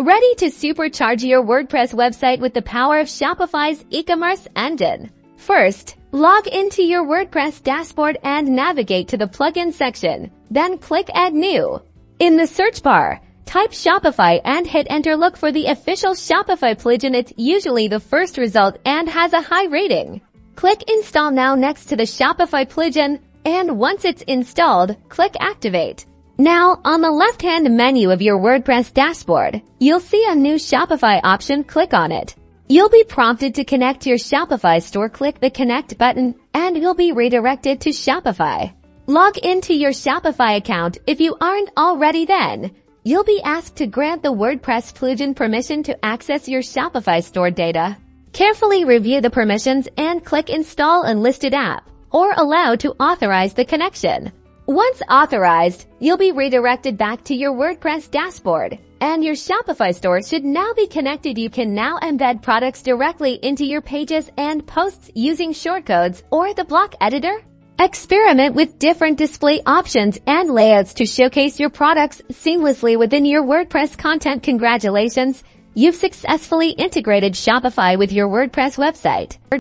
Ready to supercharge your WordPress website with the power of Shopify's e-commerce engine? First, log into your WordPress dashboard and navigate to the plugin section. Then click Add New. In the search bar, type Shopify and hit enter. Look for the official Shopify plugin. It's usually the first result and has a high rating. Click Install Now next to the Shopify plugin, and once it's installed, click Activate. Now, on the left-hand menu of your WordPress dashboard, you'll see a new Shopify option. Click on it. You'll be prompted to connect your Shopify store. Click the Connect button, and you'll be redirected to Shopify. Log into your Shopify account if you aren't already. Then, you'll be asked to grant the WordPress plugin permission to access your Shopify store data. Carefully review the permissions and click Install Unlisted App or Allow to authorize the connection. Once authorized, you'll be redirected back to your WordPress dashboard, and your Shopify store should now be connected. You can now embed products directly into your pages and posts using shortcodes or the block editor. Experiment with different display options and layouts to showcase your products seamlessly within your WordPress content. Congratulations! You've successfully integrated Shopify with your WordPress website.